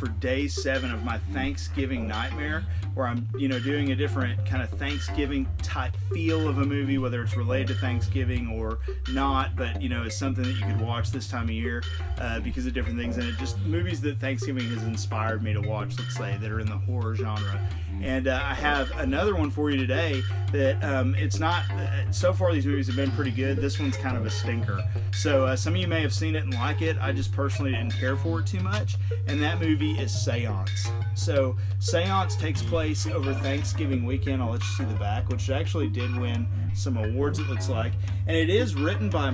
for day 7 of my Thanksgiving nightmare, where I'm, doing a different kind of Thanksgiving type feel of a movie, whether it's related to Thanksgiving or not, but it's something that you could watch this time of year because of different things in it. Just movies that Thanksgiving has inspired me to watch, let's say, that are in the horror genre. And I have another one for you today that it's not, so far these movies have been pretty good. This one's kind of a stinker. So some of you may have seen it and like it. I just personally didn't care for it too much. And that movie is Seance. So Seance takes place over Thanksgiving weekend. I'll let you see the back, which actually did win some awards, it looks like. And it is written by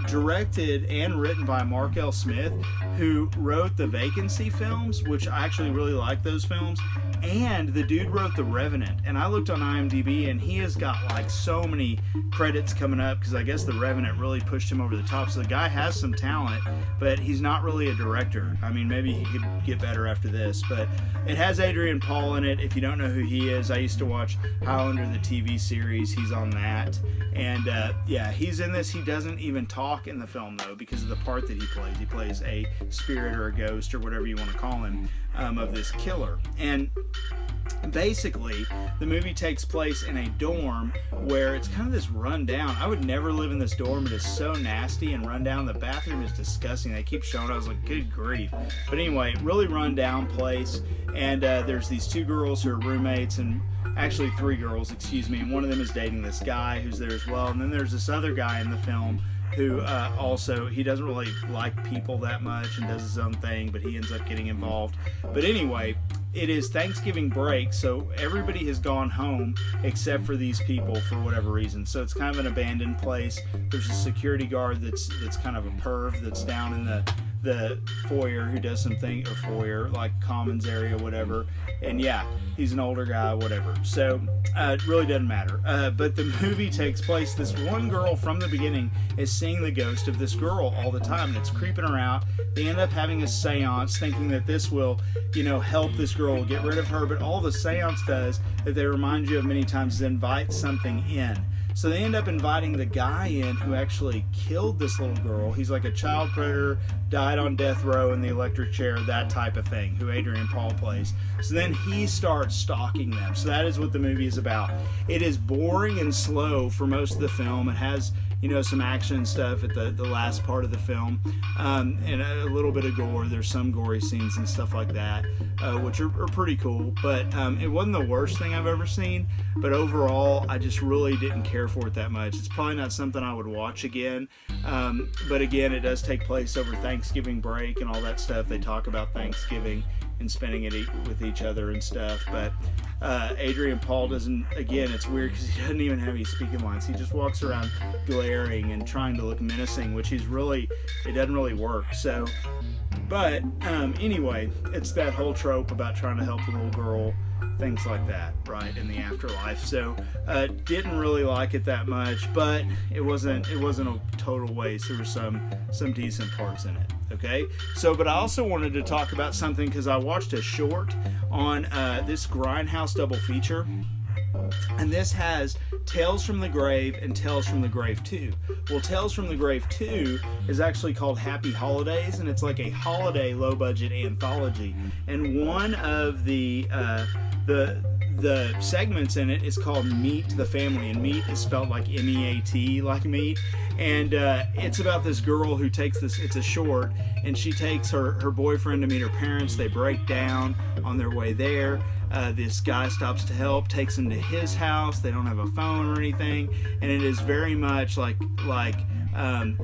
directed and written by Mark L. Smith, who wrote the Vacancy films, which I actually really like those films. And the dude wrote The Revenant. And I looked on IMDb and he has got like so many credits coming up because I guess The Revenant really pushed him over the top. So the guy has some talent, but he's not really a director. I mean, maybe he could get better after this, but it has Adrian Paul in it. If you don't know who he is, I used to watch Highlander, the TV series. He's on that. And yeah, he's in this. He doesn't even talk in the film though because of the part that he plays. He plays a spirit or a ghost or whatever you want to call him of this killer. And basically, the movie takes place in a dorm where it's kind of this rundown. I would never live in this dorm. It is so nasty and rundown. The bathroom is disgusting. They keep showing it. I was like, good grief. But anyway, really rundown place. And there's these 2 girls who are roommates, and actually 3 girls, excuse me. And one of them is dating this guy who's there as well. And then there's this other guy in the film who also, he doesn't really like people that much and does his own thing, but he ends up getting involved. But anyway, it is Thanksgiving break, so everybody has gone home except for these people for whatever reason. So it's kind of an abandoned place. There's a security guard that's kind of a perv that's down in the foyer who does something, or foyer, like commons area, whatever. And yeah, he's an older guy, whatever. So it really doesn't matter. But the movie takes place, this one girl from the beginning is seeing the ghost of this girl all the time, and it's creeping her out. They end up having a seance thinking that this will, help this girl get rid of her, but all the seance does, that they remind you of many times, is invite something in. So they end up inviting the guy in who actually killed this little girl. He's like a child predator, died on death row in the electric chair, that type of thing, who Adrian Paul plays. So then he starts stalking them. So that is what the movie is about. It is boring and slow for most of the film. It has, some action and stuff at the last part of the film, and a little bit of gore. There's some gory scenes and stuff like that, which are pretty cool. But it wasn't the worst thing I've ever seen. But overall, I just really didn't care for it that much. It's probably not something I would watch again. But again, it does take place over Thanksgiving break and all that stuff. They talk about Thanksgiving and spending it with each other and stuff. But Adrian Paul doesn't, again, it's weird because he doesn't even have any speaking lines. He just walks around glaring and trying to look menacing, which it doesn't really work. So, but anyway, it's that whole trope about trying to help the little girl, things like that, right, in the afterlife. So didn't really like it that much, but it wasn't a total waste. There were some decent parts in it. Okay, so but I also wanted to talk about something because I watched a short on this Grindhouse double feature, and this has Tales from the Grave and Tales from the Grave 2. Well, Tales from the Grave 2 is actually called Happy Holidays, and it's like a holiday low-budget anthology. And one of the segments in it is called Meet the Family, and meat is spelled like M-E-A-T, like meat. And it's about this girl who takes this, it's a short, and she takes her boyfriend to meet her parents. They break down on their way there. This guy stops to help, takes him to his house. They don't have a phone or anything, and it is very much like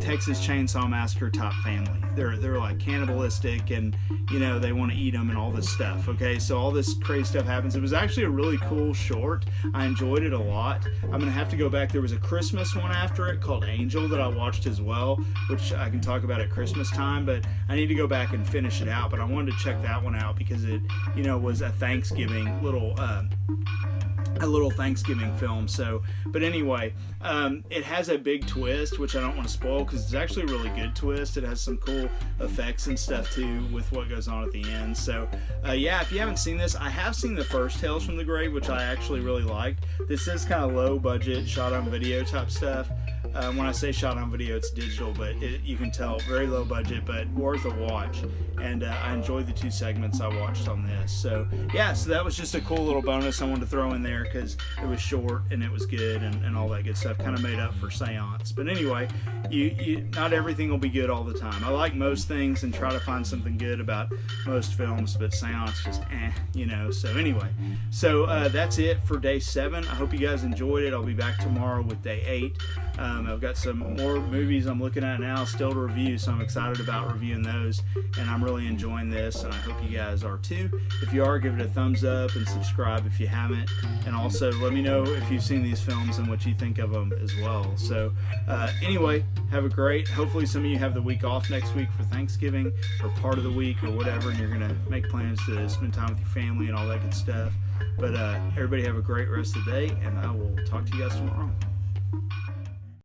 Texas Chainsaw Massacre top family. They're like cannibalistic, and they want to eat them and all this stuff. Okay, so all this crazy stuff happens. It was actually a really cool short. I enjoyed it a lot. I'm gonna have to go back. There was a Christmas one after it called Angel that I watched as well, which I can talk about at Christmas time, but I need to go back and finish it out. But I wanted to check that one out because it was a Thanksgiving a little Thanksgiving film. So, but anyway, it has a big twist, which I don't want to spoil because it's actually a really good twist. It has some cool effects and stuff too with what goes on at the end. So yeah, if you haven't seen this, I have seen the first Tales from the Grave, which I actually really liked. This is kind of low budget, shot on video type stuff. When I say shot on video, it's digital, but you can tell very low budget, but worth a watch. And I enjoyed the 2 segments I watched on this. So yeah, so that was just a cool little bonus I wanted to throw in there because it was short and it was good and all that good stuff. Kind of made up for Seance. But anyway, not everything will be good all the time. I like most things and try to find something good about most films, but Seance just So anyway, that's it for day 7. I hope you guys enjoyed it. I'll be back tomorrow with day 8. I've got some more movies I'm looking at now still to review, so I'm excited about reviewing those, and I'm really enjoying this, and I hope you guys are too. If you are, give it a thumbs up and subscribe if you haven't, and also let me know if you've seen these films and what you think of them as well. So anyway, have a great, hopefully some of you have the week off next week for Thanksgiving or part of the week or whatever, and you're going to make plans to spend time with your family and all that good stuff. But everybody have a great rest of the day, and I will talk to you guys tomorrow.